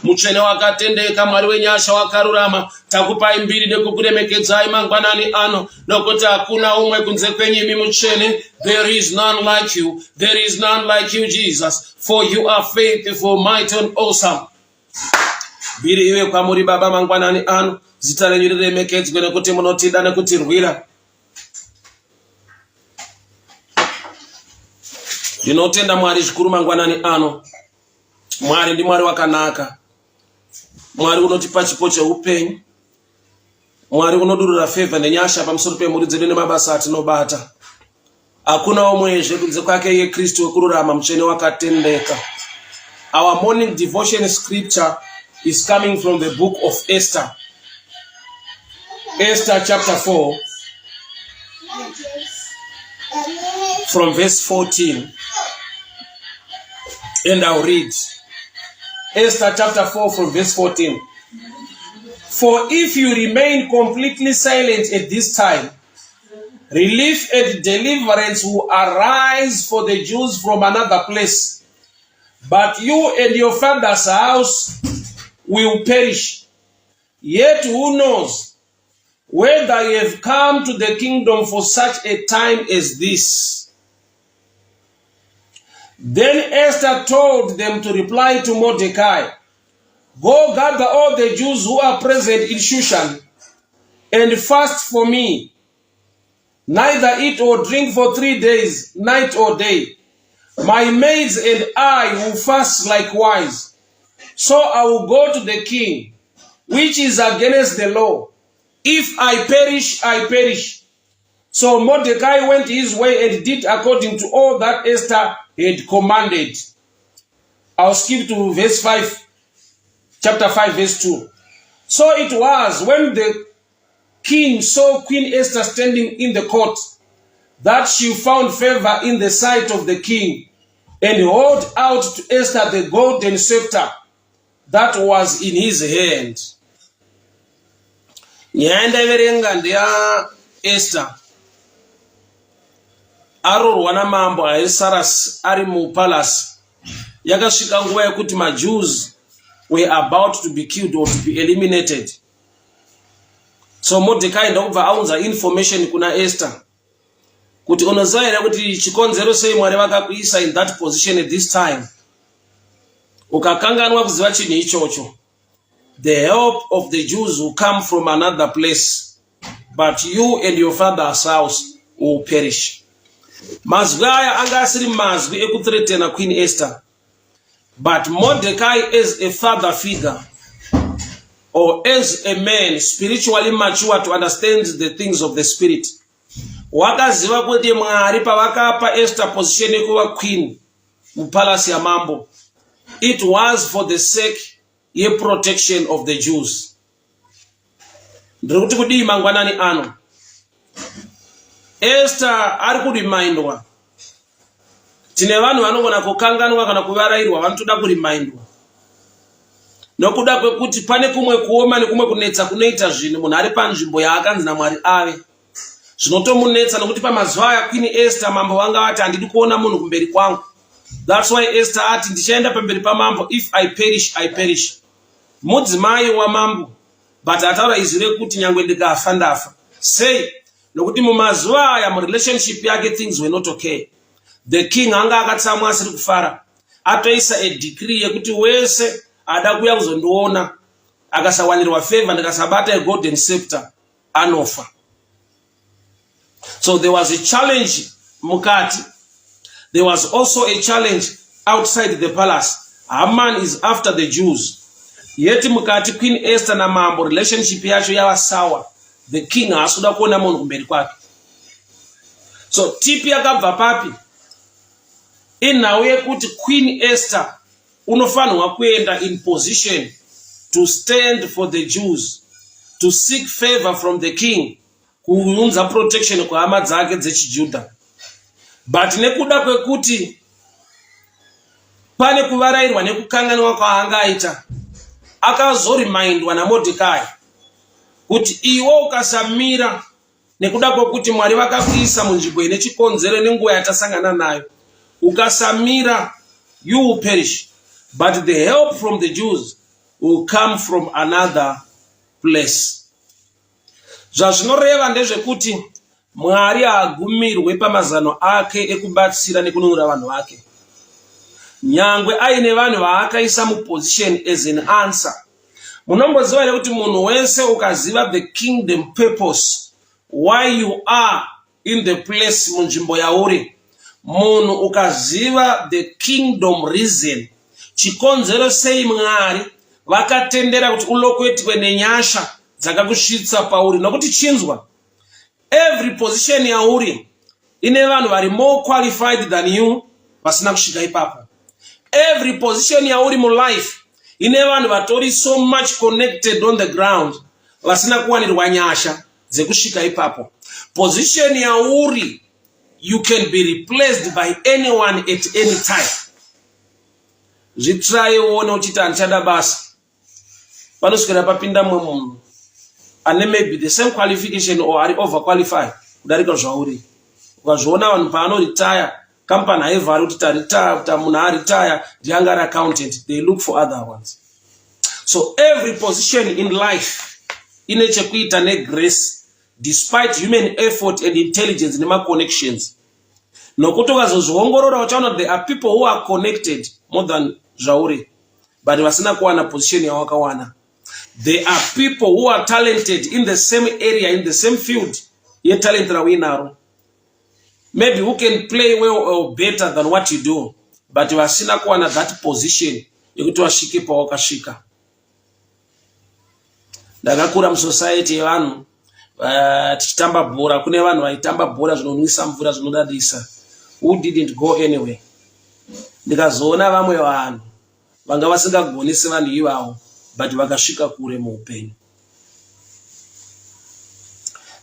mutsvene wakatendeka, Mwari wenyasha wakarurama, takupai mbiri nekukuremekedzai mangwanani ano, nokuti hakuna umwe kunze kwenyimi mutsvene. There is none like you. There is none like you, Jesus, for you are faithful, mighty and awesome. Mbiri iwe kwamuri Baba mangwanani ano, zita renyu riremekedzwe nekuti munotida nekutirwira. Ndinotenda Mwari zvikuru mangwanani ano. Mwari ndi Mwari wakanaka. Mwari unotipa chipo cheupenyu. Mwari unodurura favor nenyasha pamusoro pemhuri dzedu nemabasa atinobata. Hakuna umwezve kunze kwake iye Kristu wekururama, mutsvene wakatendeka. Our morning devotion scripture is coming from the book of Esther. Esther chapter 4 from verse 14. And I'll read. Esther chapter 4 from verse 14. For if you remain completely silent at this time, relief and deliverance will arise for the Jews from another place. But you and your father's house will perish. Yet who knows whether you have come to the kingdom for such a time as this? Then Esther told them to reply to Mordecai, go gather all the Jews who are present in Shushan and fast for me. Neither eat or drink for 3 days, night or day. My maids and I will fast likewise. So I will go to the king, which is against the law. If I perish, I perish. So Mordecai went his way and did according to all that Esther had commanded. I'll skip to verse 5, chapter 5, verse 2. So it was when the king saw Queen Esther standing in the court that she found favor in the sight of the king, and held out to Esther the golden scepter that was in his hand. Nyanda verenga ndia Esther. Arorwa namambo aesaras ari mupalace. Yakasvika nguva yekuti maJews were about to be killed or to be eliminated. So Mordecai ndokubva aunza information kuna Esther kuti unoziva here kuti chikonzero sei Mwari vakakuisa in that position at this time. Ukakanganwa kuziva chinhu ichocho, the help of the Jews will come from another place, but you and your father's house will perish. Mazwi aya anga asiri mazwi ekuthreatena Queen Esther, but Mordecai as a father figure or as a man spiritually mature to understand the things of the spirit, wakaziva kuti Mwari pavakapa Esther position yekuva queen mupalace ya mambo, it was for the sake ye protection of the Jews. Ndiri kuti kudii mangwanani ano Esther ari kurimindwa. Tine vanhu vanogona kukanganwa kana kuvarairwa, vanotoda kurimindwa. Nokuda kwekuti pane kumwe kuoma nekumwe kunetsa kunoita zvinhu munhu ari panzvimbo yaakanzi naMwari ave. Zvinotomunetsa nokuti pamazuva aya Queen Esther mambo vanga vati handidi kuona munhu kumberi kwangu. That's why Esther ati ndichaenda pamberi pamambo, if I perish, I perish. Mudzimai wamambo, but ataura izwi rekuti nyangwe ndikafa ndafa. Say, nokuti mumazuva aya murelationship yake things were not okay. The king anga akatsamwa asiri kufara. Atoisa a decree yekuti wese ada kuya kuzondiona akasawanirwa favor ndikasabata a golden scepter anofa. So there was a challenge mukati. There was also a challenge outside the palace. Haman is after the Jews. Yeti mukati Queen Esther na mambo relationship yacho yava sawa. The king asuda kuona munhu kumberi kwake. So tipi yakabva papi? Inhau yekuti Queen Esther unofanirwa kuenda in position to stand for the Jews, to seek favor from the king, kuunza protection kwa hama dzake dzechiJudha. But nekuda kwekuti pane kuvarairwa nekukanganwa kwaanga aita, akazorimindwa naMordecai kuti iwe ukasamira nekuda kwekuti Mwari vakakuisa munzvimbo ine chikonzero nenguva yatasangana nayo, ukasamira you will perish. But the help from the Jews will come from another place. Zvazvinoreva ndezvekuti Mwari haagumirwe pamazano ake ekubatsira nekununura vanhu vake. Nyangwe aine vanhu vaakaisa muposition as an answer. Munomboziva here kuti munhu wese ukaziva the kingdom purpose, why you are in the place munzvimbo yauri, munhu ukaziva the kingdom reason, chikonzero sei Mwari vakatendera kuti ulokwetwe nenyasha dzakakusvitsa pauri, nokuti chinzwa, every position yauri ine vanhu vari more qualified than you vasina kusvika ipapo. Every position yauri mu life ine vanhu vatori so much connected on the ground vasina kuwanirwa nyasha dzekusvika ipapo. Position yauri, you can be replaced by anyone at any time. Zvitrai uone uchiti handichada basa, panoswera papinda mumwe munhu ane maybe the same qualification or ari overqualified kudarika zvauri. Ukazviona vanhu paanoretire, company haivhari kuti taretire, munhu aretire ndianga ari accountant, they look for other ones. So every position in life ine chekuita negrace, despite human effort and intelligence nema connections. Nokuti ukazozviongorora uchaona there are people who are connected more than zvauri, but vasina kuwana position yawakawana. There are people who are talented in the same area, in the same field. Ye talent rawinaro. Maybe who can play well or better than what you do, but vasina kuwana that position yekuti washike pawakashika. Ndakakura musociety yevanhu tichitamba bhora, kune vanhu vaitamba bhora zvinonwisa mvura zvinodadisa, who didn't go anywhere. Ndikazoona vamwe vanhu vanga vasingagoni sevanhu ivavo, but vakasvika kure muupenyu.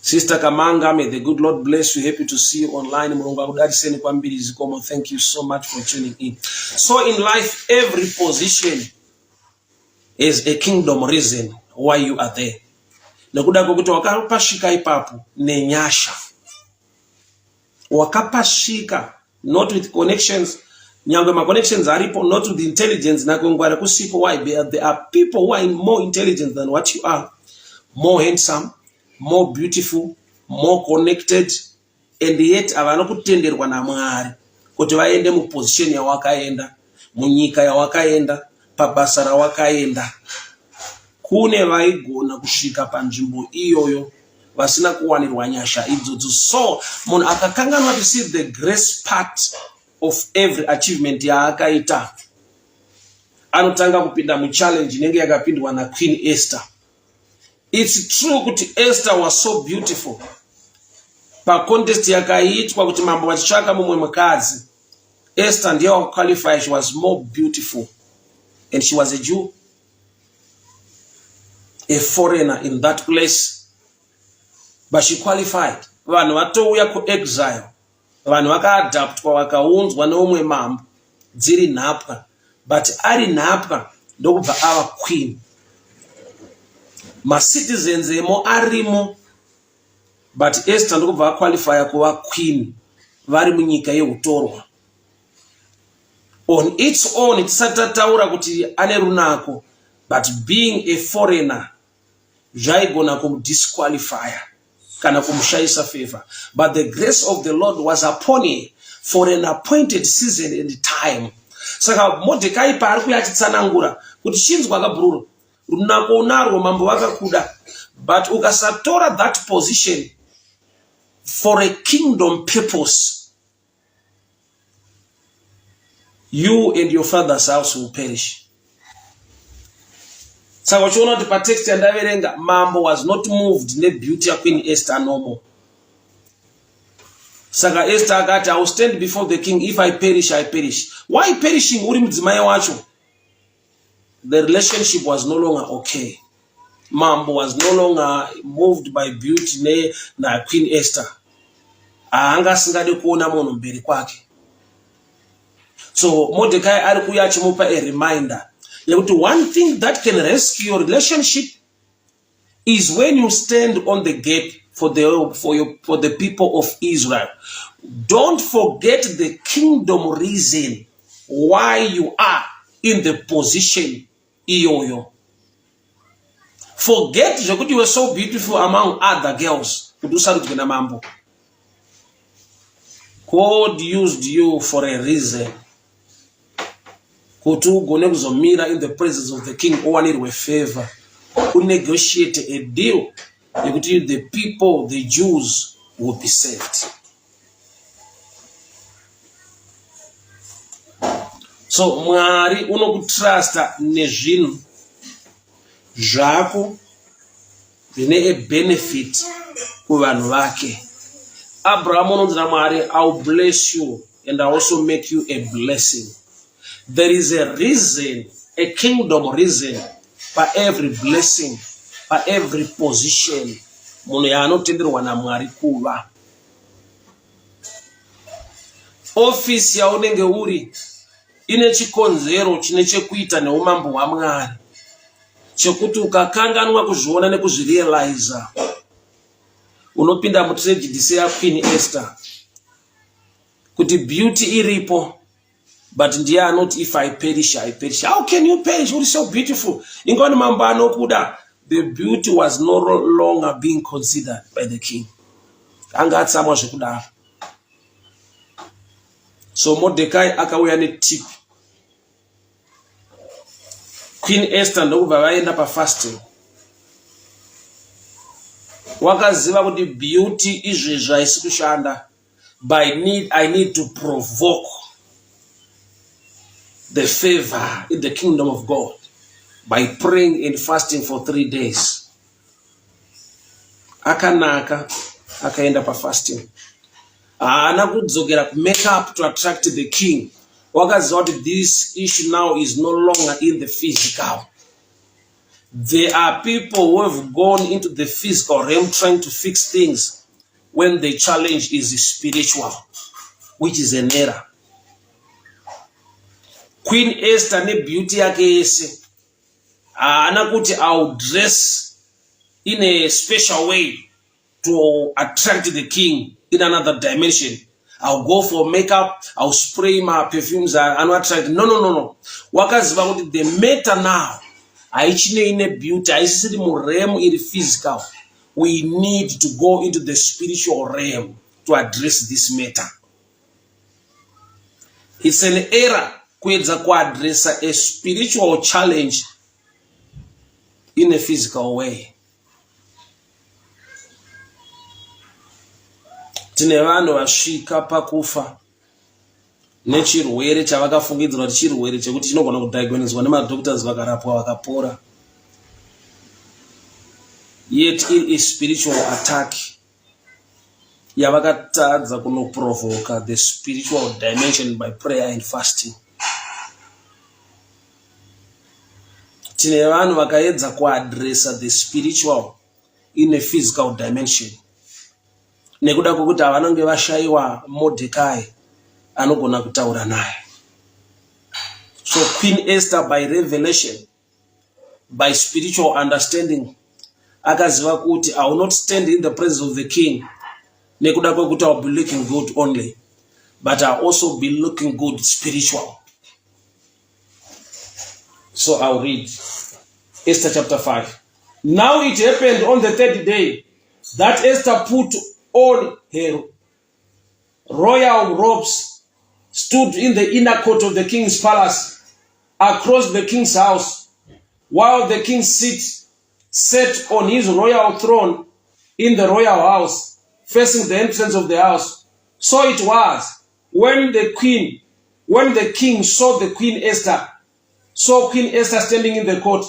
Sister Kamanga, may the good Lord bless you. Happy to see you online. Mulungu akudariseni kwambiri zikomo. Thank you so much for tuning in. So in life, every position is a kingdom reason why you are there. Nekuda kokuti wakapashika ipapo nenyasha. Wakapashika, not with connections. Nyangwe ma connections aripo, not with intelligence. Nakongwara kusipo. Why? There are people who are more intelligent than what you are, more handsome, more beautiful, more connected, and yet avana kutenderwa na Mwari kuti vaende mu position yawakaenda, munyika yawakaenda, pabasa rawakaenda. Kune vaigona kusvika panzvimbo iyoyo vasina kuwanirwa nyasha idzodzo. So munhu akakanganwa to see the grace part of every achievement yaakaita, anotanga kupinda mu challenge inenge yakapindwa na Queen Esther. It's true kuti Esther was so beautiful. Pa contest yakaitwa kuti mambo vachitsvaka mumwe mukadzi, Esther ndiye qualified. She was more beautiful, and she was a Jew, a foreigner in that place, but she qualified. Vanhu vatouya ku exile, vanhu vakaadaptwa vakaunzwa neumwe mambo dziri nhapwa, but ari nhapwa ndokubva ava queen. Ma citizens emo arimo, but Esther ndokubva qualify kuva queen vari munyika yeutorwa. On its own tisatataura kuti ane runako, but being a foreigner zvaigona kumudisqualify kana kumushaisa favor. But the grace of the Lord was upon him for an appointed season and time. Saka Mordecai paari kuyachitsanangura kuti chinzwa akabhurura runako unarwo mambo vakakuda, but ukasatora that position for a kingdom purpose, you and your father's house will perish. Saka uchiona kuti pa text yandaverenga, mambo was not moved ne beauty ya Queen Esther no more. Saka Esther akati, I will stand before the king, if I perish, I perish. Why perishing? Uri mudzimai wacho. The relationship was no longer okay. Mambo was no longer moved by beauty na Queen Esther. Anga singade kuona munhu mberi kwake. So Mordecai ari kuya achimupa a reminder yekuti one thing that can rescue your relationship is when you stand on the gap for the people of Israel. Don't forget the kingdom reason why you are in the position iyoyo. Forget that you were so beautiful among other girls. God used you for a reason. Mira in the presence of the king or with favor. Who negotiate a deal between the people, the Jews, will be saved. So Mwari unokutrasta nezvinhu zvako zvine a benefit kuvanhu vake. Abraham unonzira Mwari, I'll bless you and I also make you a blessing. There is a reason, a kingdom reason for every blessing, for every position. Munhu yaanotenderwa naMwari kuva. Office yaunenge uri ine chikonzero chine chekuita neumambo hwaMwari, chekuti ukakanganwa kuzviona nekuzvirealiza unopinda mutragedy seyaQueen Esther, kuti beauty iripo, but ndiye anoti if I perish, I perish. How can you perish? You're so beautiful. Ingoni mambo anokuda. The beauty was no longer being considered by the king. Angatsamwa zvekudaro. So Mordecai akauya netip. Queen Esther ndokubva vaenda pafasting. Wakaziva kuti beauty izvezvi haisi kushanda. I need to provoke the favor in the kingdom of God by praying and fasting for 3 days. Akanaka, akaenda pa fasting. Haana kudzokera make up to attract the king. Wakaziva kuti this issue now is no longer in the physical. There are people who have gone into the physical realm trying to fix things when the challenge is spiritual, which is an error. Queen Esther ne beauty yake yese haana kuti I'll dress in a special way to attract the king in another dimension. I'll go for makeup, I'll spray my perfumes and attract. No. Wakaziva kuti the matter now haichine ine beauty, haisisiri muremu iri physical. We need to go into the spiritual realm to address this matter. It's an error kuedza kuadresa a spiritual challenge in a physical way. Tine vanhu vasvika pakufa nechirwere chavakafungidzira kuti chirwere chekuti chinogona kudiagnoswa nemadoctors vakarapwa vakapora. Yet it is spiritual attack. Yavakatadza kunoprovoka the spiritual dimension by prayer and fasting. Tine vanhu vakaedza kuadresa the spiritual in a physical dimension. Nekuda kwokuti havanonge vashayiwa Mordecai anogona kutaura naye. So Queen Esther by revelation, by spiritual understanding, akaziva kuti I will not stand in the presence of the king nekuda kwokuti I will be looking good only, but I will also be looking good spiritual. So I'll read Esther chapter 5. Now it happened on the 3rd day that Esther put on her royal robes, stood in the inner court of the king's palace, across the king's house, while the king sat on his royal throne in the royal house, facing the entrance of the house. So it was when the king saw Queen Esther standing in the court,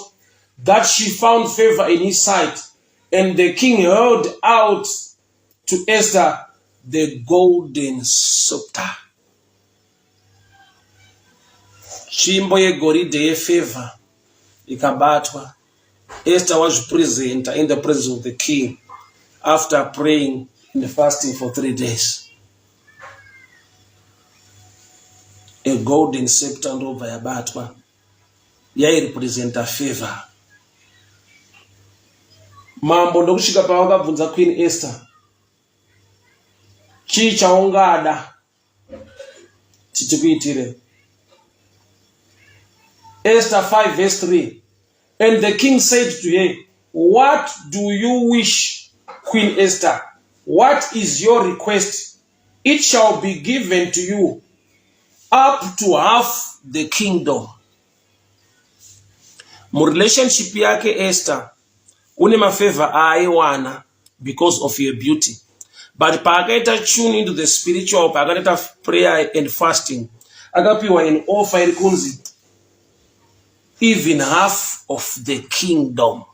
that she found favor in his sight, and the king held out to Esther the golden scepter. Tsvimbo yegoridhe yefavor ikabatwa. Esther was present in the presence of the king after praying and fasting for 3 days. A golden scepter ndobva yabatwa yairepresenta favor. Mambo ndokusvika pavakabvunza Queen Esther, chii chaungada titikuitire? Esther 5 verse 3. And the king said to her, What do you wish, Queen Esther? What is your request? It shall be given to you, up to half the kingdom. Mu relationship yake Esther, une mafavor aiwana because of your beauty. But paakaita tune into the spiritual, paakaita prayer and fasting, akapiwa an offer irikunzi even half of the kingdom.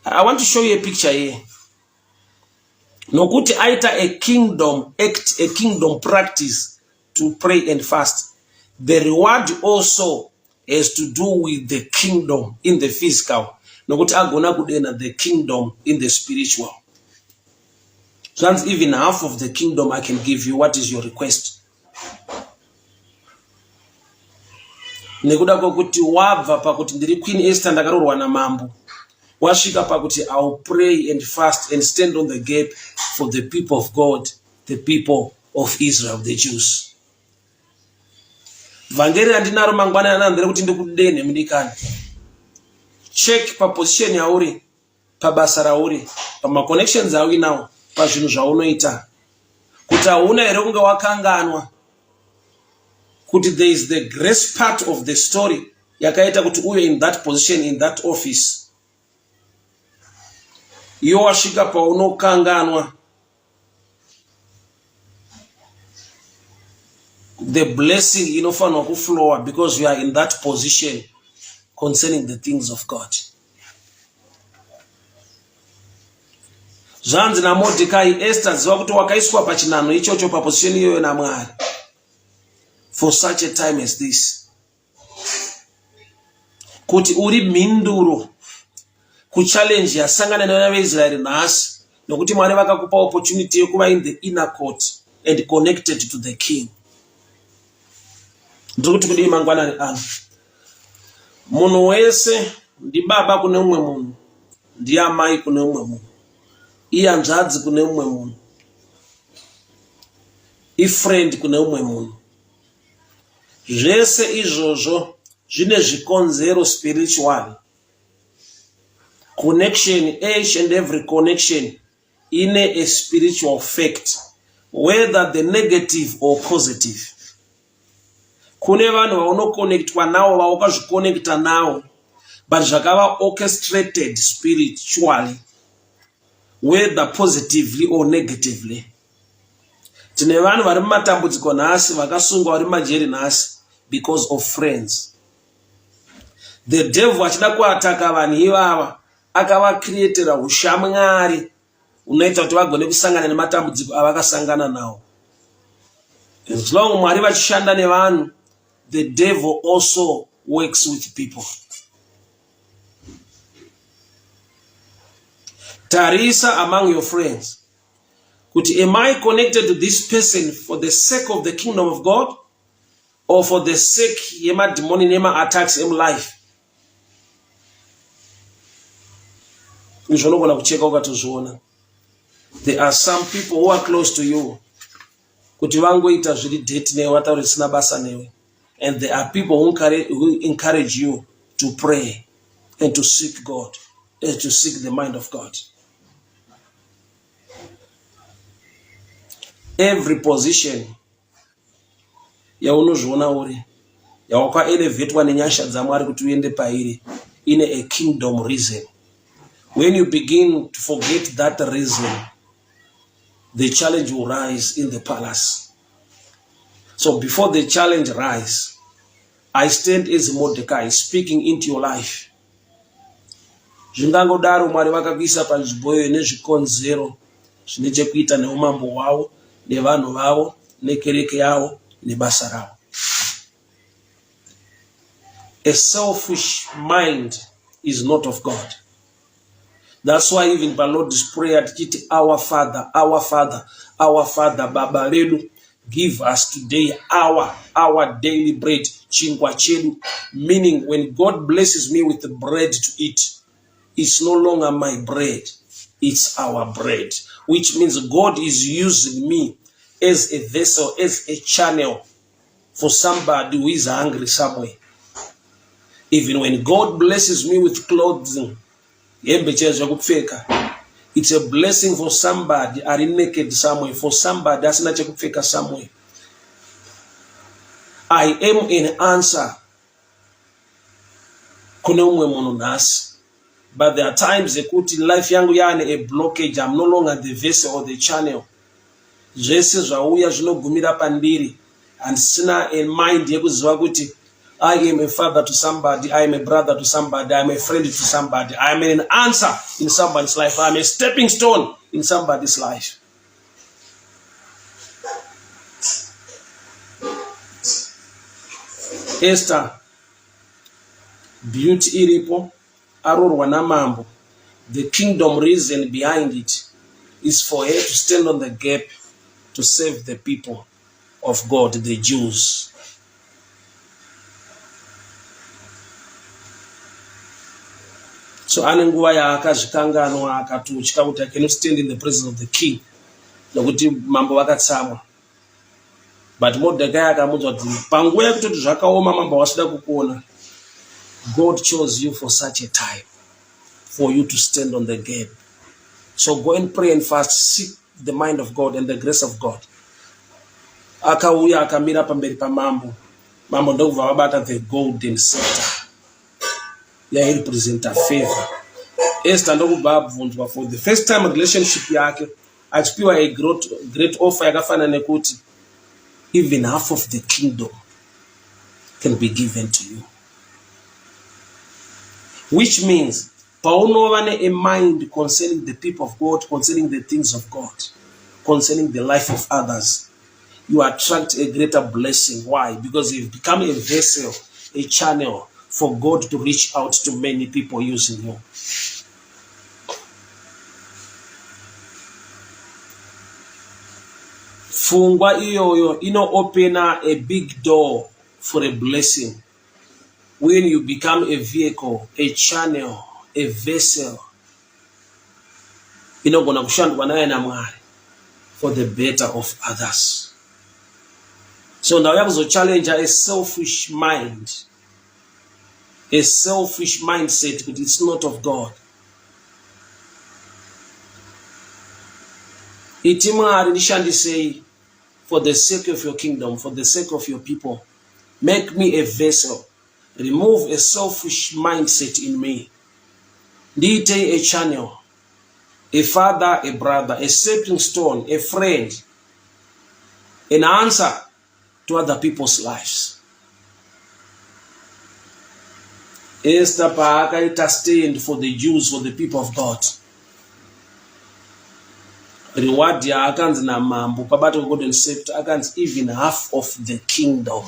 I want to show you a picture here. Nokuti aita a kingdom act, a kingdom practice to pray and fast. The reward also has to do with the kingdom in the physical. Nokuti agona kudena the kingdom in the spiritual. So that's even half of the kingdom I can give you. What is your request? Nekuda kokuti wabva pakuti ndiri Queen Esther ndakarorwa namambo. Washika pakuti I'll pray and fast and stand on the gap for the people of God, the people of Israel, the Jews. Vangeri andinaro mangwana anandere kuti ndikudene mudikani. Check pa position yauri, pa basa rauri, pa ma connections auri now, pa zvinhu zvaunoita. Kuti hauna here kunge wakanganwa. Kuti there is the grace part of the story yakaita kuti uye in that position, in that office. Iyo washika pa unokanganwa. The blessing inofanwa kuflowa because you are in that position concerning the things of God. Zvanzi na Mordecai, Esther ziva kuti wakaiswa pachinano ichocho pa position iyoyo naMwari for such a time as this. Kuti uri mhinduro kuchallenge yasangana nevana veIsrael nhasi nokuti Mwari vakakupa opportunity yekuva in the inner court and connected to the king. Ndikuti kudii mangwanani ano. Munhu wese ndi baba kune umwe munhu, ndi amai kune umwe munhu, ihanzvadzi kune umwe munhu, ifriend kune umwe munhu. Zvese izvozvo zvine zvikonzero spiritual. Connection, each and every connection in a spiritual fact, whether the negative or positive. Kune vanhu vaunoconnectwa navo vaukazviconnecta navo, but zvakava orchestrated spiritually, whether positively or negatively. Tine vanhu vari mumatambudziko nhasi vakasungwa vari majeri nhasi because of friends. The devil achida kuataka vanhu ivava akavacreatera ushamwari unoita kuti vagone kusangana nematambudziko avakasangana nawo. As long Mwari vachishanda nevanhu, the devil also works with people. Tarisa among your friends. Kuti, am I connected to this person for the sake of the kingdom of God or for the sake yema demoni nema attacks in life? There are some people who are close to you. And there are people who encourage you to pray and to seek God and to seek the mind of God. Every position yawaka elevatewa nenyasha dzaMwari kuti uende pairi in a kingdom reason. When you begin to forget that reason, the challenge will rise in the palace. So before the challenge rise, I stand as Mordecai speaking into your life. Zvingangodaro Mwari vakakuisa panzvimbo iyo nezvikonzero zvine chekuita neumambo hwavo, nevanhu vavo, nekereke yavo, nebasa ravo. A selfish mind is not of God. That's why even by Lord's prayer, our Father, our Father, our Father, Baba Redu, give us today our daily bread, chingwa chedu. Meaning, when God blesses me with the bread to eat, it's no longer my bread, it's our bread. Which means God is using me as a vessel, as a channel for somebody who is hungry somewhere. Even when God blesses me with clothing, Hembe chaidzo zvekupfeka. It's a blessing for somebody are naked somewhere, for somebody asina chekupfeka somewhere. I am an answer kune umwe munhu nhasi. But there are times ekuti life yangu yaane a blockage. I'm no longer the vessel or the channel. Zvese zvauya zvinogumira pandiri and sina a mind yekuziva kuti I am a father to somebody, I am a brother to somebody, I am a friend to somebody, I am an answer in somebody's life, I am a stepping stone in somebody's life. Esther, beauty iripo, arorwa namambo. The kingdom reason behind it is for her to stand on the gap to save the people of God, the Jews. So anenguva yaakazvikanganwa akatutya kuti I cannot stand in the presence of the king. Nokuti mambo vakatsamwa. But Mordecai akamuudza kuti panguva yekutoti zvakaoma mambo wasida kukuona. God chose you for such a time, for you to stand on the gap. So go and pray and fast, seek the mind of God and the grace of God. Akauya akamira pamberi pamambo. Mambo ndokubva vabata the golden scepter. Yeah, represent a favor. Esther ndokubva abvunzwa for the first time relationship yake achipiwa a great offer yakafana nekuti even half of the kingdom can be given to you. Which means paunova a mind concerning the people of God, concerning the things of God, concerning the life of others, you attract a greater blessing. Why? Because you've become a vessel, a channel for God to reach out to many people using you. Fungwa iyoyo opena a big door for a blessing. When you become a vehicle, a channel, a vessel, gonna kushandwa naye na Mwari for the better of others. So now we have to challenge a selfish mind. A selfish mindset, but it's not of God. Itimari nishandi say, for the sake of your kingdom, for the sake of your people, make me a vessel. Remove a selfish mindset in me. Dite a channel, a father, a brother, a stepping stone, a friend, an answer to other people's lives. Esther paakaita stand for the Jews, for the people of God. Reward yaakanzi namambo pabata golden scepter akanzi even half of the kingdom.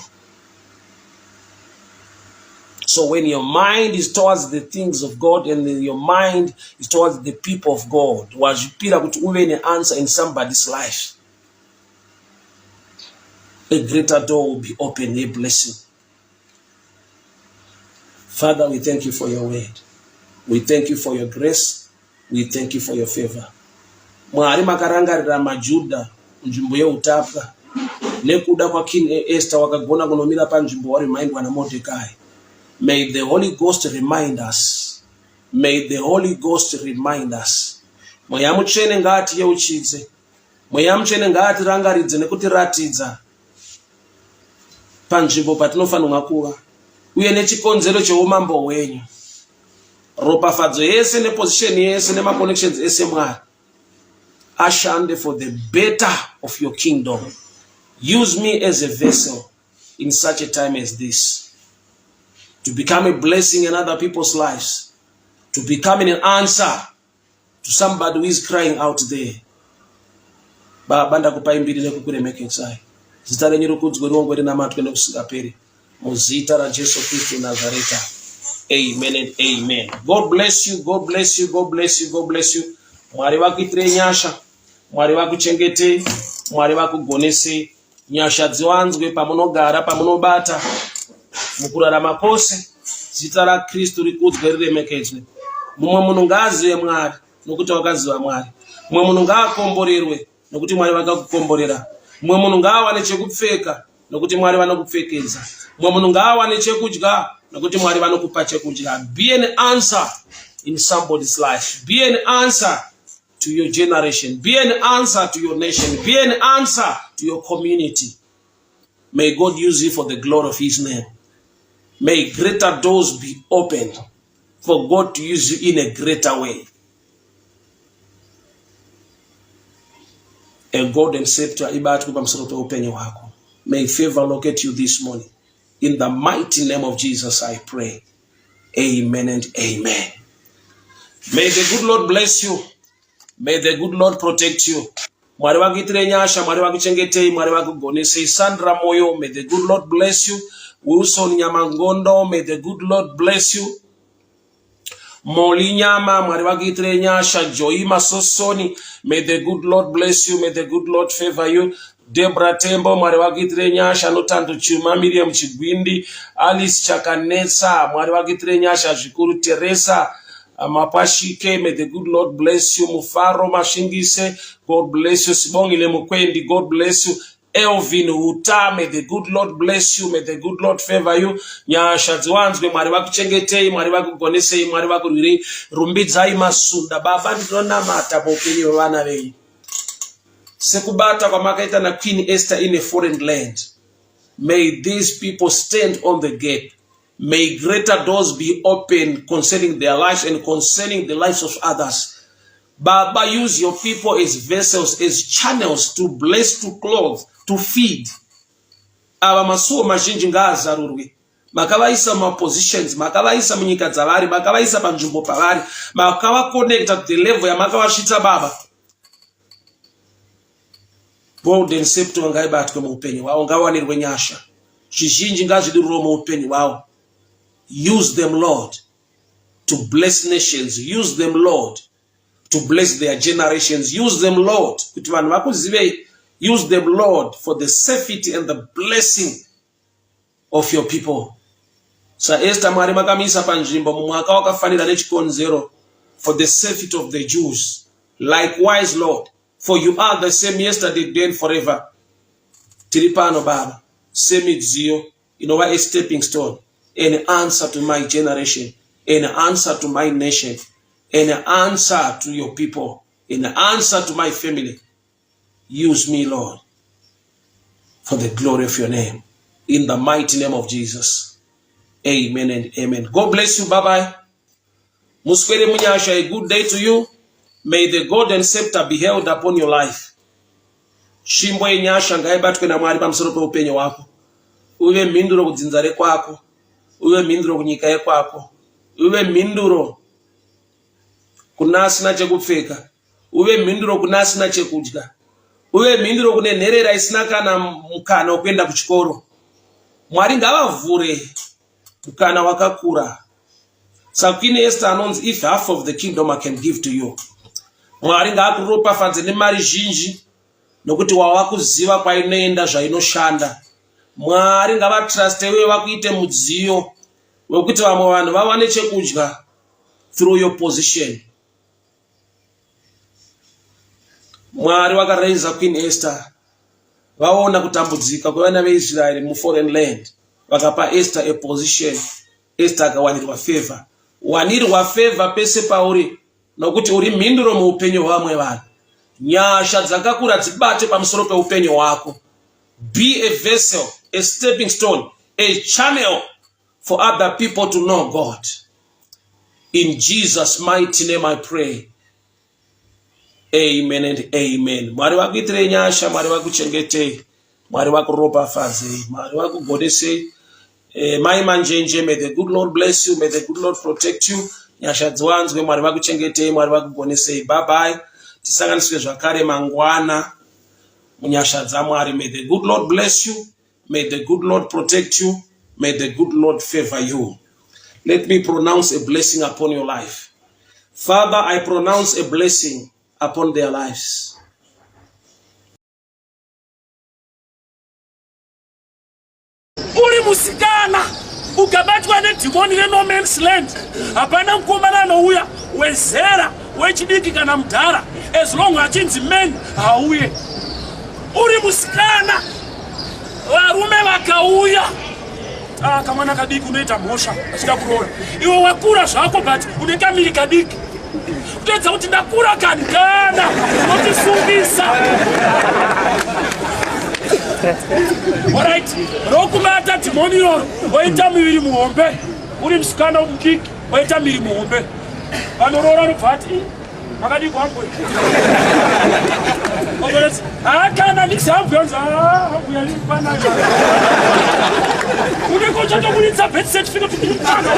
So when your mind is towards the things of God and your mind is towards the people of God, wazvipira kuti uve neanswer in somebody's life, a greater door will be open, a blessing. Father, we thank you for your word. We thank you for your grace. We thank you for your favor. Mwari makarangarira maJudha nzvimbo yeutapwa nekuda kwa King Esther wakagona kunomira panzvimbo warimindwa naMordecai. May the Holy Ghost remind us. May the Holy Ghost remind us. Mweya mutsvene ngaatiyeuchidze. Mweya mutsvene ngaatirangaridze nekutiratidza panzvimbo patinofanirwa kuva. Uye nechikonzero cheumambo hwenyu. Ropafadzo yese neposition yese nemaconnections ese Mwari ashande for the better of your kingdom. Use me as a vessel in such a time as this, to become a blessing in other people's lives, to become an answer to somebody who is crying out there. Baba ndakupa imbiri nekukuremekedzai. Zita renyu rikudzwe riongwe rinamatwe nokusingaperi. Muzita ra Jesu Kristu Nazareta. Amen and amen. God bless you, God bless you, God bless you, God bless you. Mwari vakuitire nyasha, Mwari vakuchengete, Mwari vakugonese, nyasha dziwanzwe pamunogara, pamunobata, mukurarama kwose. Zita ra Kristu rikudzwe riremekedzwe. Mumwe munhu ngaazive Mwari nokuti wakaziva Mwari. Mumwe munhu ngaakomborerwe nokuti Mwari vakakukomborera. Mumwe munhu ngaawane chekupfeka nokuti Mwari vanokupfekedza. Mumwe munhu ngaawane chekudya nokuti Mwari vanokupa chekudya. Be an answer in somebody's life. Be an answer to your generation. Be an answer to your nation. Be an answer to your community. May God use you for the glory of his name. May greater doors be opened for God to use you in a greater way. A golden scepter, may favor locate you this morning. In the mighty name of Jesus, I pray. Amen and amen. May the good Lord bless you. May the good Lord protect you. Sandra Moyo, may the good Lord bless you. Wilson Nyamangondo, may the good Lord bless you. Molinyama, Mariwagitre Nyasha, Joima Sosoni, may the good Lord bless you. May the good Lord favor you. Debra Tembo, Mariwagitre Nyasha, Notanto Chuma, Miriam Chigwindi, Alice Chakanesa, Mariwagitre Nyasha, Shikuru Teresa, Mapashike, may the good Lord bless you. Mufaro Mashingise, God bless you. Sibongile Mukwendi, God bless you. Elvin Uta, may the good Lord bless you. May the good Lord favor you. Nyasha Zwanzwe, Mariwaku Chengete, Mariwaku Gonese, Mariwaku Rumbidzai Masunda, Baba Ndona Mata Bokini Wana Rei. Sekubata kwa makaita na Queen Esther in a foreign land. May these people stand on the gate. May greater doors be opened concerning their lives and concerning the lives of others. Baba, use your people as vessels, as channels to bless, to clothe, to feed. Aba masuo majinji ngaza rurwi. Makawaisa ma positions, makawaisa mnyika zavari, makawaisa panjumbo pavari, makawa connect at the level ya makawashita baba. Golden scepter ngaibatike mu upenyu wao ngawanirwe nyasha. Chijinji ngazidururo mu upenyu wao. Use them, Lord, to bless nations. Use them, Lord, to bless their generations. Use them, Lord. Use them, Lord, for the safety and the blessing of your people. So Esther Marimakamisa Panjimbo Mwaka wakafanira ne chikonzero for the safety of the Jews. Likewise, Lord, for you are the same yesterday, today, and forever. Tiripano Baba, same exio, a stepping stone, an answer to my generation, an answer to my nation, an answer to your people, an answer to my family. Use me, Lord, for the glory of your name. In the mighty name of Jesus. Amen and amen. God bless you. Bye-bye. Muskwere Munyasha, a good day to you. May the golden scepter be held upon your life. Shimbo Nyasha ngaibatike na mwari pamsoro pe upenyo wako. Uwe minduro kudzinzare kwako. Uwe minduro kunyika kwako. Uwe minduro kunasina chekupfeka. Uwe minduro kunasina chekudya. Uwe minduro kune nherera isina kana mukana wekuenda kuchikoro. Mwari ngavavhure mukana wakakura. Queen Esther anonzi, if half of the kingdom I can give to you. Mwari ngakuropafadze nemari zhinji nokuti wawakuziva kwainoenda zvainoshanda. Mwari ngavatrust wewe vakuite mudziyo wekuti vamwe vanhu vawane chekudya through your position. Mwari wakaraisa Queen Esther. Vaona kutambudzika kwevana veIsraeri mu foreign land. Vakapa Esther a position. Esther akawanirwa favor. Wanirwa favor pese pauri. Nokuti uri minduro mu upenyu hwamwe vanhu. Nyasha dzakakura dzibate pamusoro pe upenyu hwako. Be a vessel, a stepping stone, a channel for other people to know God. In Jesus' mighty name I pray. Amen and amen. Mwari wakuitire nyasha, mwari wakuchengete, mwari wakuropafadze, mwari wakugodese. Mai manjenje, may the good Lord bless you, may the good Lord protect you. Nyasha dzwanzwe, mwari wakuchengete, mwari wakugonese. Bye bye. Tisanganiswe zvakare mangwana. Munyasha dzamwari, may the good Lord bless you, may the good Lord protect you, may the good Lord favor you. Let me pronounce a blessing upon your life. Father, I pronounce a blessing upon their lives. Uri musikana ukabatwa nedhimoni no man's land. Hapana mkomana nouya wezera wechidiki kana mudhara. As long as achinzi men hauye. Uri musikana varume vakauya kamwana kadiki unoita mhosva achida kuroora. Iwe wakura zvako but une kamiri kadiki. Kutoedza kuti ndakura kani kana unotisungisa. Alright, rokubata dhimoni iroro woita miviri muhombe. Uri musikana mudiki woita miviri muhombe. Vanoroora nobva ati makadiki wangu. Kana ndisabvunza uya ndipana. Unenge uchatoburitsa birth certificate kuti mwana.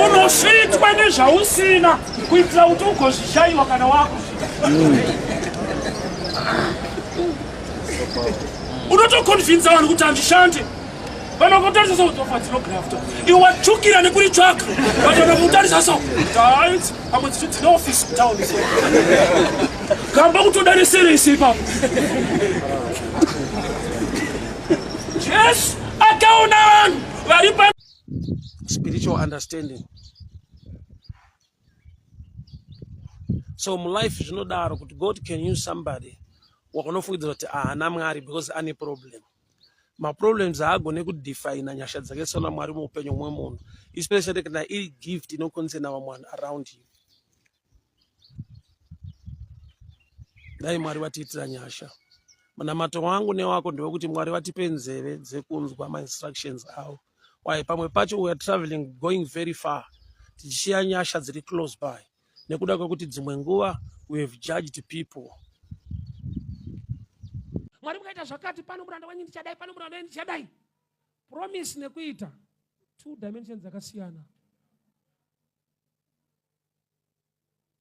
Unosvitwa nezvausina kuitira kuti ugozvishayiwa kana wakusvika. Unotokonvinza vanhu kuti handishande. Vanokutarisa sokutofa dzinografta. Iwe watsvukira nekuritsvaka. Vatona kutarisa so. Guys, pamwe dzine office kutauni so. Kamba kutodarisira isi ipapo. Yes, akaona vanhu vari pa spiritual understanding. So in life zvinodaro kuti God can use somebody wakunofungidzira kuti haana Mwari because ane problem. Maproblems haagone kudefine nyasha dzake sona Mwari muupenyu mwemunhu, especially kana iri gift inokonzerna vamwe around you. Dai Mwari vatiitira nyasha. Manamato wangu newako ndewekuti Mwari vatipe nzeve dzekunzwa ma-instructions awo. Why pamwe pacho we are traveling going very far. Tichishiya nyasha dziri close by. Nekuda kwekuti dzimwe nguva we have judged people. Mwari mukaita zvakati pano muranda wenyu ndichadai pano muranda wenyu ndichadai. Promise nekuita two dimensions dzakasiyana.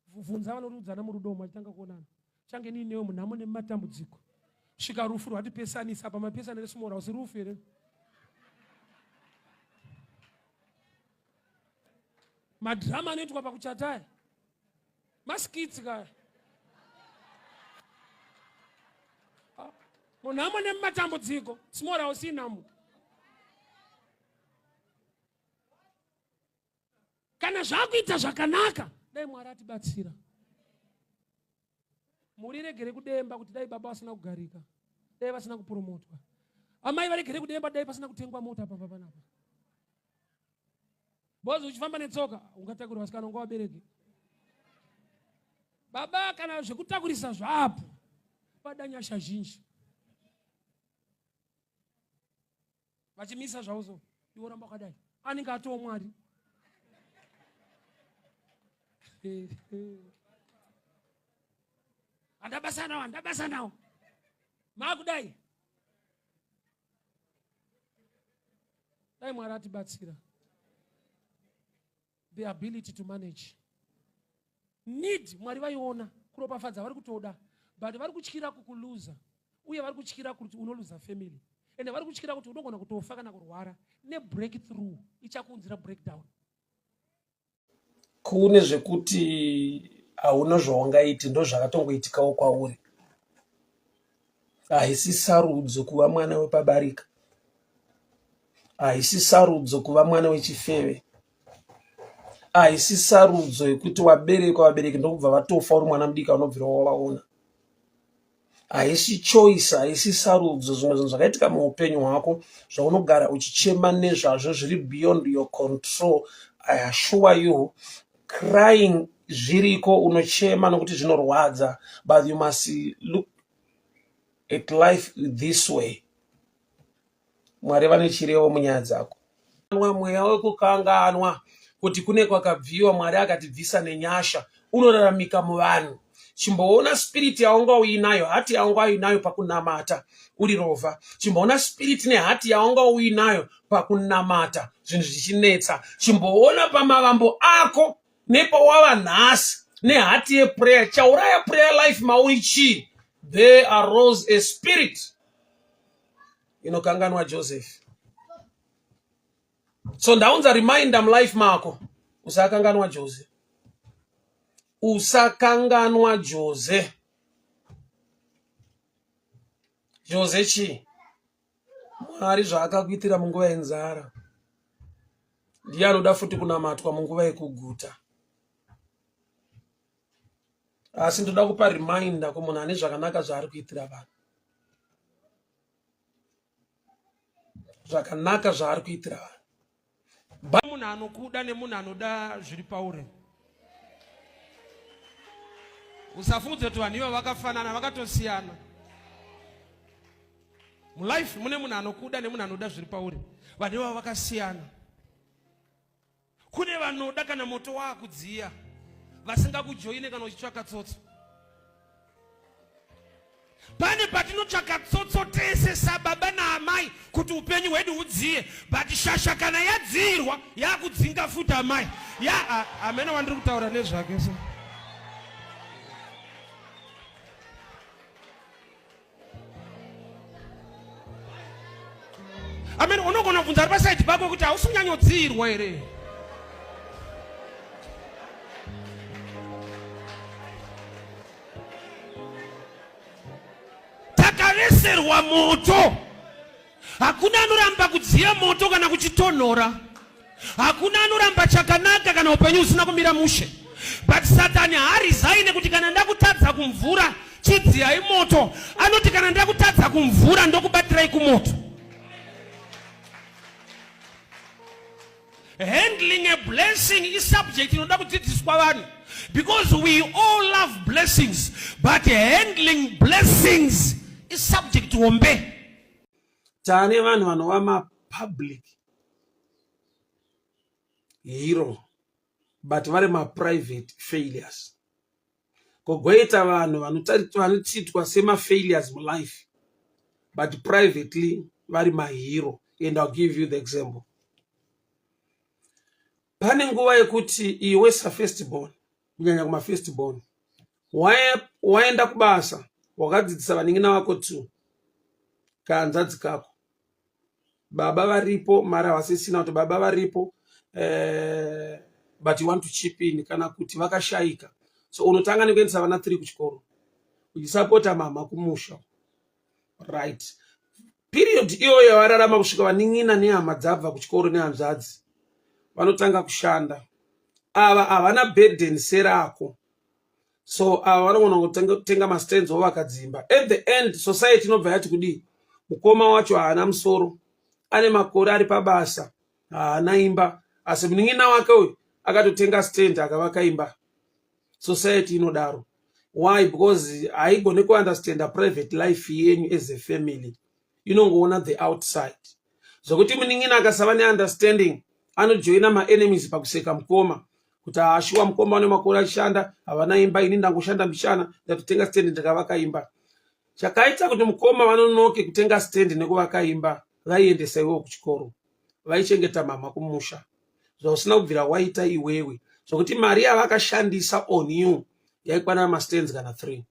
Vunza vanorudzana murudo machitanga kuonana. Change ni newe munhamo nematambudziko. Svika rufu rwatipesanisa pamapesana resumora usi rufu here. Madrama anoitwa pakuchatai. Maskits kaya. Munhamo nematambudziko simora usinamo. Kana zvakuita zvakanaka dai Mwari atibatsira. Muriregere kudemba kuti dai baba vasina kugarika, dai vasina kupromotwa. Amai varegere kudemba dai pasina kutengwa mota pamba panapa. Bozi uchifamba netsoka ungatakura vasikana unga wabereke. Baba kana zvekutakurisa zvapo pada nyasha zhinji. Vachimisa zvauzo iwo ramba kadai anenge atoo Mwari. Andabasa nawo. Makudai. Dai Mwari atibatsira. The ability to manage. Need Mwari vaiona kuropafadza vari kutoda. But vari kutyira kukuluza. Uye vari kutyira kuti unoluza family. Ende vari kutyira kuti unogona kutofa kana kurwara. Ne breakthrough ichakunzira breakdown. Kune zvekuti hauna zvaungaiti ndo zvakatongoitikawo kwauri. Haisi sarudzo kuva mwana wepabarika. Haisi sarudzo kuva mwana wechifeve. Haisi sarudzo yekuti wabereki ndokubva vatofa uri mwana mudiki unobvira wavaona. Haisi choice, haisi sarudzo. Zvimwe zvinhu zvakaitika muupenyu hwako zvaunogara uchichema nezvazvo zviri beyond your control. I assure you, crying zviriko unochema nokuti zvinorwadza, but you must look at life this way. Mwari vane chirevo munyaya dzako. Mweya wekukanganwa kuti kune kwakabviwa Mwari akatibvisa nenyasha unoraramika muvanhu. Chimboona spirit yaunga uinayo, hati yaunga uinayo pakunamata uri rova. Chimboona spirit nehati yaunga uinayo pakunamata zvinhu zvichinetsa. Chimboona pamavambo ako nepawava nhasi nehati yeprayer. Chauraya prayer life mauri chii? There arose a spirit inokanganwa Joseph. So ndaunza reminder mlife mako usakanganwa Joseph. Usakanganwa Jose. Jose chi? Mwari zvaakakuitira munguva yenzara. Ndiye anoda futi kunamatwa munguva yekuguta. asi ndoda kupa reminder kumunhu ane zvakanaka zvaari kuitira vanhu. Zvakanaka zvaari kuitira vanhu. Munhu anokuda nemunhu anoda zviri pauri. Usafungudze kuti vanhu ivo vakafanana, vakatosiyana. Mulife mune munhu anokuda nemunhu anoda zviri pauri. Vanhu ivo vakasiyana. Kune vanoda kana moto waakudziya, vasingakujoine kana uchitsvaka tsotso. Pane patinotsvaka tsotso tese sababa naamai kuti upenyu hwedu hudziye, but shasha kana yadzirwa yakudzinga futi amai. Amene wandiri kutaura nezvake so. Amene unogona kubvunza ari pasaidi pako kuti hausi kunyanyodzirwa here. Takareserwa moto. Hakuna anoramba kudziya moto kana kuchitonhora. Hakuna anoramba chakanaka kana upenyu usina kumira mushe. But Satani harizaine kuti kana ndakutadza kumvura chidziyai moto. Anoti kana ndakutadza kumvura ndokubatirai kumoto. Handling a blessing is subject inoda kudzidziswa vanhu, because we all love blessings, but handling blessings is subject to ombe. Tane vanhu vanova ma-public hero, but vari ma-private failures. Kogoita vanhu vanochitwa sema-failures mulife, but privately vari ma-hero. And I'll give you the example. Pane nguva yekuti iwe sa-firstborn, kunyanya kuma-firstborn, waenda kubasa, wakadzidzisa vaning'ina vako 2, kahanzvadzi kako. Baba varipo, mara havasisina kuti baba varipo, but you want to chip in kana kuti vakashayika. So unotanga nekuendesa vana 3 kuchikoro, uchisapota mama kumusha. Right. Period iyo yavararama kusvika vaning'ina nehama dzabva kuchikoro nehanzvadzi vanotanga kushanda. Ava havana burden serako. So ava vanogona kutenga mastands avo vakadzimba. At the end, society inobva yati kudii? Mukoma wacho haana musoro, ane makore ari pabasa, haana imba, asi munin'ina wake uyu akatotenga stand akavaka imba. Society inodaro. Why? Because haigone kuunderstanda private life yenyu as a family. Inongoona the outside. Zvokuti munin'ina akasava neunderstanding, anojoina ma-enemies pakuseka mukoma. Kuti ashuwa mukoma ane makore achishanda, havana imba, ini ndangoshanda mishana, ndatotenga stand ndakavaka imba. Chakaita kuti mukoma vanonoke kutenga stand nekuvaka imba, vaiendesa iwewe kuchikoro, vaichengeta mama kumusha. Zvausina kubvira waita iwewe. Zvokuti mari yavakashandisa on you yaikwana mastands kana 3.